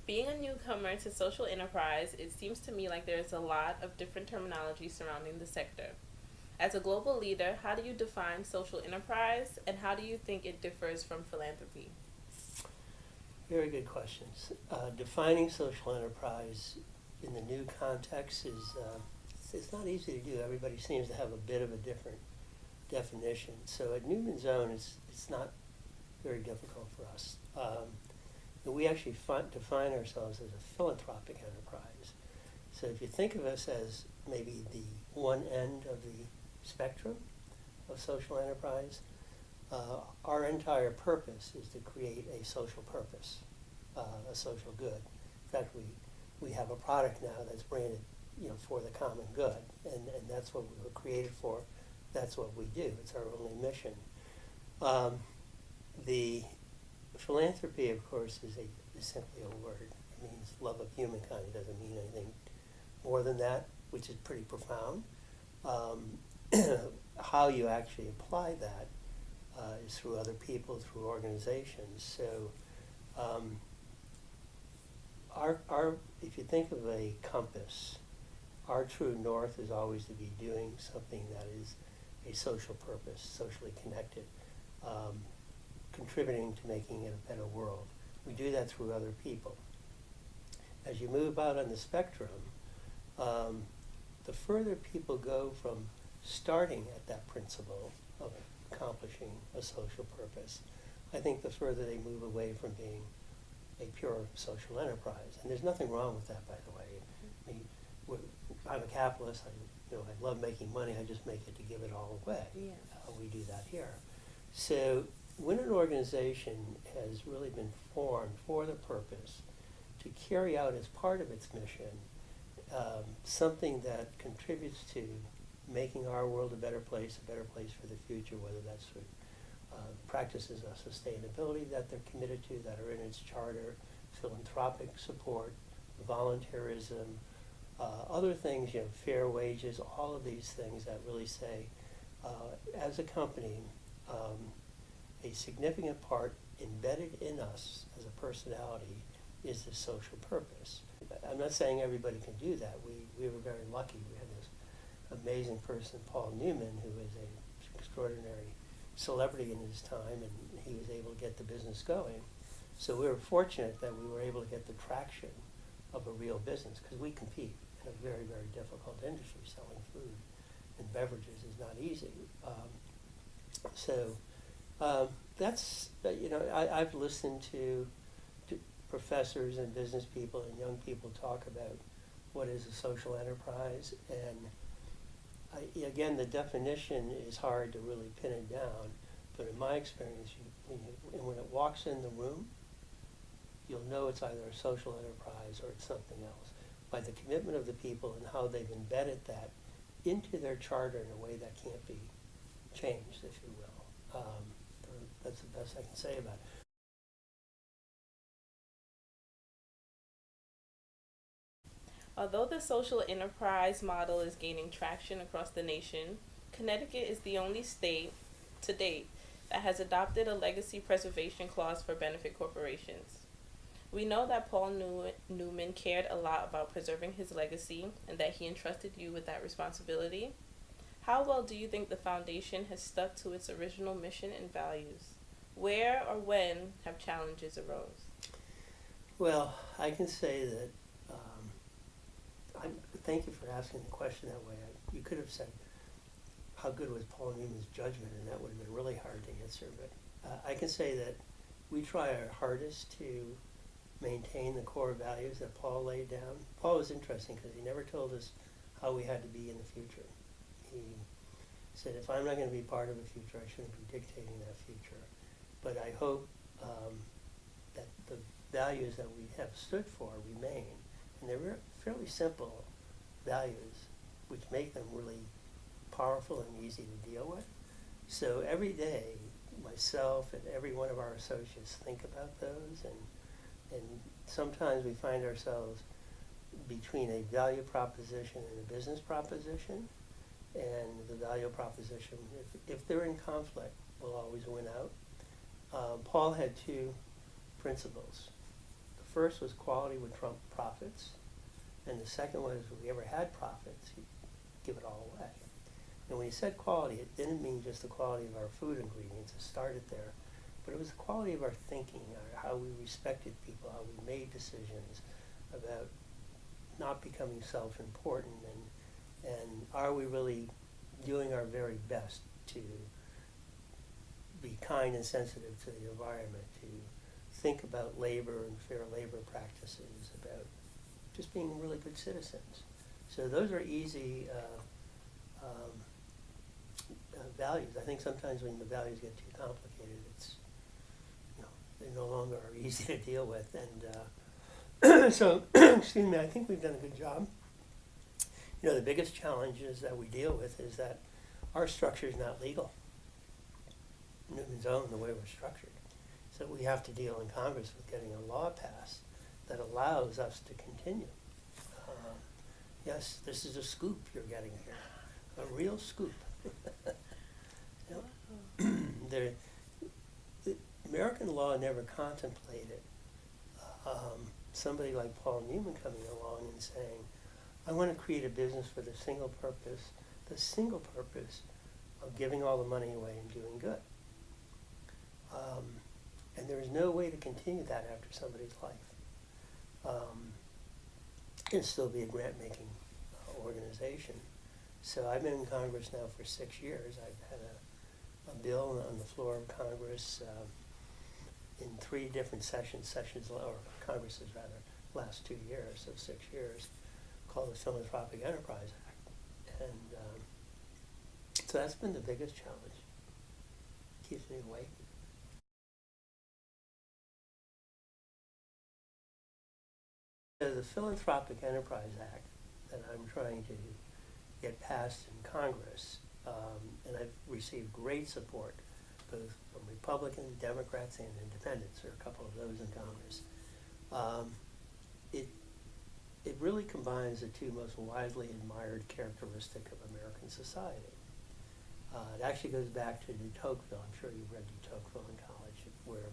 Being a newcomer to social enterprise, it seems to me like there's a lot of different terminology surrounding the sector. As a global leader, how do you define social enterprise and how do you think it differs from philanthropy? Very good questions. Defining social enterprise in the new context is it's not easy to do. Everybody seems to have a bit of a different definition. So at Newman's Own, it's not very difficult for us. We actually define ourselves as a philanthropic enterprise. So if you think of us as maybe the one end of the spectrum of social enterprise, our entire purpose is to create a social purpose, a social good. In fact, we have a product now that's branded, for the common good, and that's what we were created for. That's what we do. It's our only mission. The philanthropy, of course, is simply a word. It means love of humankind. It doesn't mean anything more than that, which is pretty profound. How you actually apply that is through other people, through organizations. So if you think of a compass, our true north is always to be doing something that is a social purpose, socially connected, contributing to making it a better world. We do that through other people. As you move out on the spectrum, the further people go from starting at that principle of accomplishing a social purpose, I think the further they move away from being a pure social enterprise. And there's nothing wrong with that, by the way. I mean, I'm a capitalist. I love making money. I just make it to give it all away. Yeah. We do that here. So when an organization has really been formed for the purpose to carry out as part of its mission something that contributes to making our world a better place for the future, whether that's through practices of sustainability that they're committed to, that are in its charter, philanthropic support, volunteerism, other things, fair wages, all of these things that really say, as a company, a significant part embedded in us as a personality is the social purpose. I'm not saying everybody can do that. We were very lucky. We had this amazing person, Paul Newman, who is an extraordinary celebrity in his time, and he was able to get the business going. So we were fortunate that we were able to get the traction of a real business, because we compete in a very, very difficult industry. Selling food and beverages is not easy. That's, I've listened to professors and business people and young people talk about what is a social enterprise, and again, the definition is hard to really pin it down, but in my experience, when it walks in the room, you'll know it's either a social enterprise or it's something else by the commitment of the people and how they've embedded that into their charter in a way that can't be changed, if you will. That's the best I can say about it. Although the social enterprise model is gaining traction across the nation, Connecticut is the only state to date that has adopted a legacy preservation clause for benefit corporations. We know that Paul Newman cared a lot about preserving his legacy and that he entrusted you with that responsibility. How well do you think the foundation has stuck to its original mission and values? Where or when have challenges arose? Well, I can say that, thank you for asking the question that way. You could have said, how good was Paul Newman's judgment, and that would have been really hard to answer, but I can say that we try our hardest to maintain the core values that Paul laid down. Paul was interesting because he never told us how we had to be in the future. He said, if I'm not going to be part of the future, I shouldn't be dictating that future. But I hope that the values that we have stood for remain. And they're fairly simple values, which make them really powerful and easy to deal with. So every day, myself and every one of our associates think about those, and sometimes we find ourselves between a value proposition and a business proposition, and the value proposition, if they're in conflict, will always win out. Paul had two principles. The first was quality would trump profits, and the second was if we ever had profits, he'd give it all away. And when he said quality, it didn't mean just the quality of our food ingredients. It started there. But it was the quality of our thinking, how we respected people, how we made decisions about not becoming self-important, and are we really doing our very best to be kind and sensitive to the environment, to think about labor and fair labor practices, about just being really good citizens. So those are easy values. I think sometimes when the values get too complicated, it's, they no longer are easy to deal with. And so, excuse me, I think we've done a good job. The biggest challenges that we deal with is that our structure is not legal. Newman's own the way we're structured. So we have to deal in Congress with getting a law passed that allows us to continue. Yes, this is a scoop you're getting here, a real scoop. The American law never contemplated somebody like Paul Newman coming along and saying, I want to create a business for the single purpose of giving all the money away and doing good. And there is no way to continue that after somebody's life. And still be a grant-making organization. So I've been in Congress now for 6 years. I've had a bill on the floor of Congress in 3 different sessions, or Congresses rather, last 2 years, so 6 years, called the Philanthropic Enterprise Act. And so that's been the biggest challenge. Keeps me awake. So the Philanthropic Enterprise Act that I'm trying to get passed in Congress, and I've received great support both from Republicans, Democrats, and Independents. There are a couple of those in Congress. It really combines the 2 most widely admired characteristics of American society. It actually goes back to de Tocqueville. I'm sure you've read de Tocqueville in college, where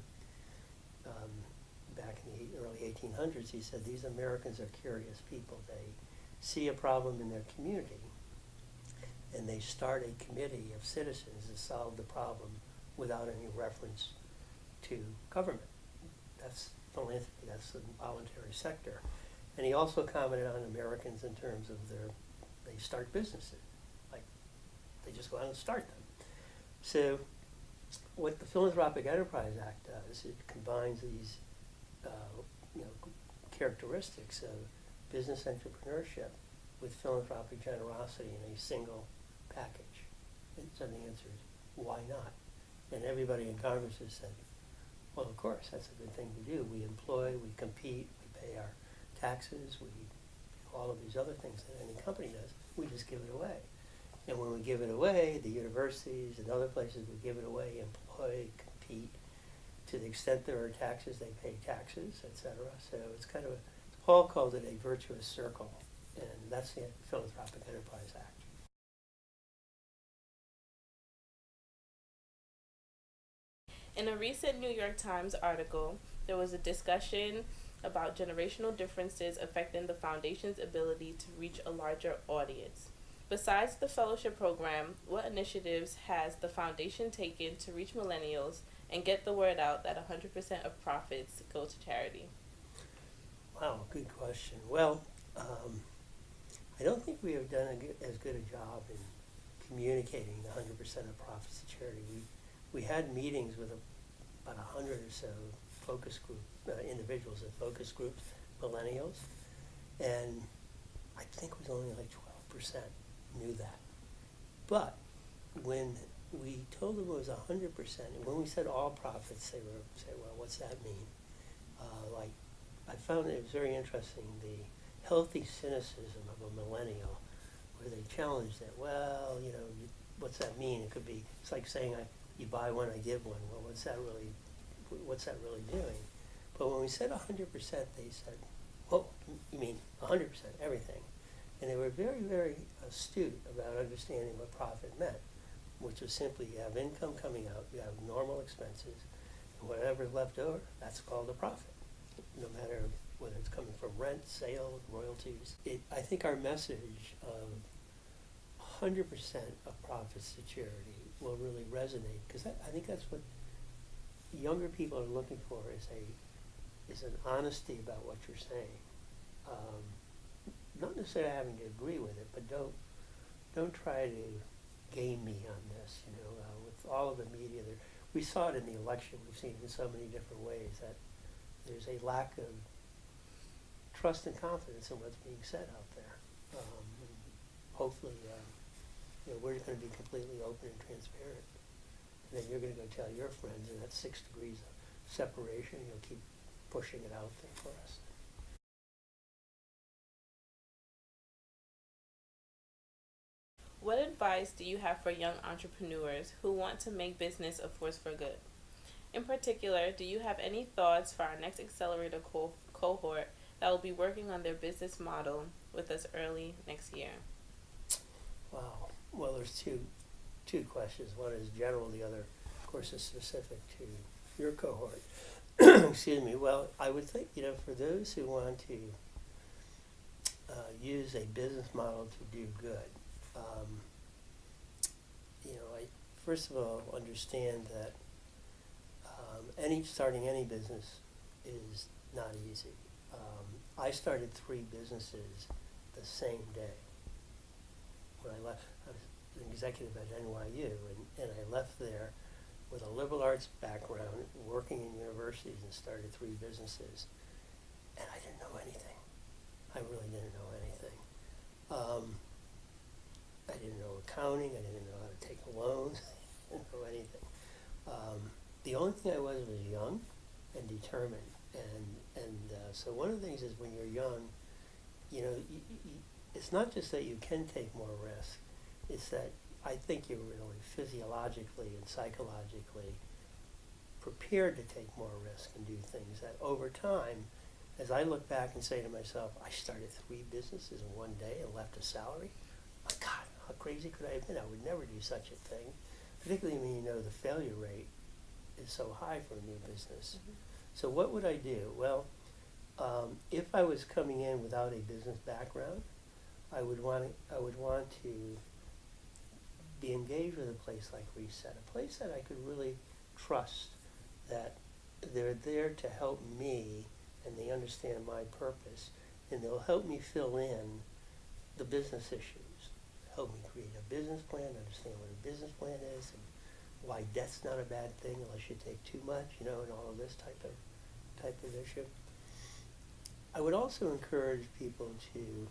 back in the early 1800s he said, these Americans are curious people. They see a problem in their community, and they start a committee of citizens to solve the problem without any reference to government. That's philanthropy, that's the voluntary sector. And he also commented on Americans in terms of they start businesses. Like, they just go out and start them. So what the Philanthropic Enterprise Act does, it combines these characteristics of business entrepreneurship with philanthropic generosity in a single package. And so the answer is, why not? And everybody in Congress has said, well, of course, that's a good thing to do. We employ, we compete, we pay our taxes, we do all of these other things that any company does. We just give it away. And when we give it away, the universities and other places, we give it away, employ, compete. To the extent there are taxes, they pay taxes, etc. So it's kind of Paul called it a virtuous circle, and that's the Philanthropic Enterprise Act. In a recent New York Times article, there was a discussion about generational differences affecting the foundation's ability to reach a larger audience. Besides the fellowship program, what initiatives has the foundation taken to reach millennials and get the word out that 100% of profits go to charity? Wow, good question. Well, I don't think we have done as good a job in communicating the 100% of profits to charity. We had meetings with about 100 or so focus group individuals at focus groups, millennials, and I think it was only like 12% knew that. But when we told them it was 100%, and when we said all profits, they were say, well, what's that mean? I found it was very interesting, the healthy cynicism of a millennial, where they challenged it. Well, what's that mean? It could be, it's like saying you buy one, I give one. Well, what's that really doing? But when we said 100%, they said, whoa, you mean 100%, everything. And they were very, very astute about understanding what profit meant, which was simply you have income coming out, you have normal expenses, and whatever's left over, that's called a profit. no matter whether it's coming from rent, sale, royalties. I think our message of 100% of profits to charity will really resonate, because I think that's what younger people are looking for, is an honesty about what you're saying. Not necessarily having to agree with it, but don't try to game me on this. With all of the media, we saw it in the election. We've seen it in so many different ways that there's a lack of trust and confidence in what's being said out there. And hopefully, we're going to be completely open and transparent. And then you're going to go tell your friends, and that's 6 degrees of separation. You'll keep pushing it out there for us. What advice do you have for young entrepreneurs who want to make business a force for good? In particular, do you have any thoughts for our next accelerator cohort that will be working on their business model with us early next year? Wow. Well, there's two questions. One is general, the other, of course, is specific to your cohort. Excuse me. Well, I would think, for those who want to use a business model to do good, I first of all understand that starting any business is not easy. I started 3 businesses the same day. When I left, I was an executive at NYU, and I left there with a liberal arts background, working in universities, and started 3 businesses. And I didn't know anything. I really didn't know anything. I didn't know accounting. I didn't know how to take a loan. I didn't know anything. The only thing I was young and determined. And so one of the things is, when you're young, it's not just that you can take more risk. It's that I think you're really physiologically and psychologically prepared to take more risk and do things that over time, as I look back and say to myself, I started 3 businesses in one day and left a salary. My God, how crazy could I have been? I would never do such a thing, particularly when the failure rate is so high for a new business. Mm-hmm. So what would I do? Well, if I was coming in without a business background, I would want to be engaged with a place like Reset, a place that I could really trust that they're there to help me, and they understand my purpose, and they'll help me fill in the business issues, help me create a business plan, understand what a business plan is, and why debt's not a bad thing unless you take too much, and all of this type of issue. I would also encourage people to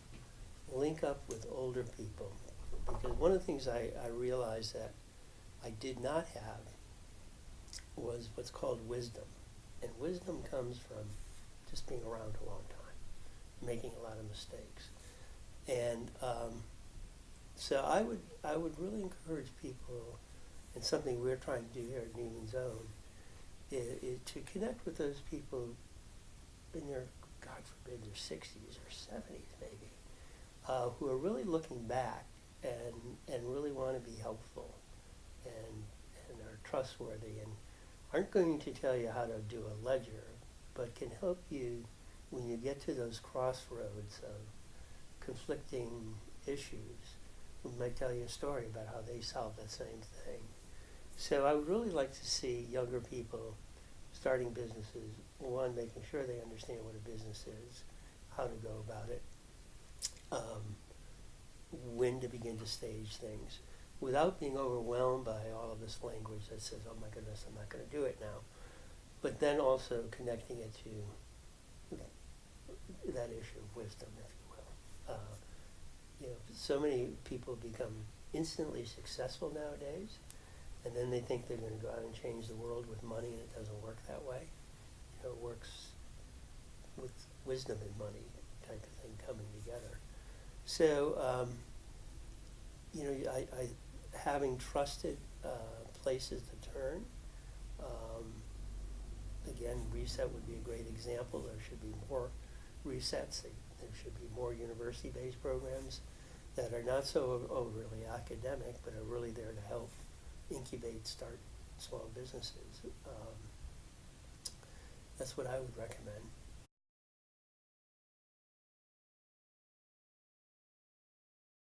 link up with older people, because one of the things I realized that I did not have was what's called wisdom. And wisdom comes from just being around a long time, making a lot of mistakes. And so I would really encourage people, and something we're trying to do here at Newman's Own, is to connect with those people in their, God forbid, their 60s or 70s maybe, who are really looking back and really want to be helpful and are trustworthy and aren't going to tell you how to do a ledger, but can help you when you get to those crossroads of conflicting issues. We might tell you a story about how they solved that same thing. So I would really like to see younger people starting businesses, one, making sure they understand what a business is, how to go about it, when to begin to stage things, without being overwhelmed by all of this language that says, oh my goodness, I'm not going to do it now. But then also connecting it to that issue of wisdom, if you will. So many people become instantly successful nowadays, and then they think they're going to go out and change the world with money, and it doesn't work that way. It works with wisdom and money type of thing coming together. So, I having trusted places to turn. Again, Reset would be a great example. There should be more resets. There should be more university-based programs that are not so overly academic, but are really there to help incubate, start small businesses. That's what I would recommend.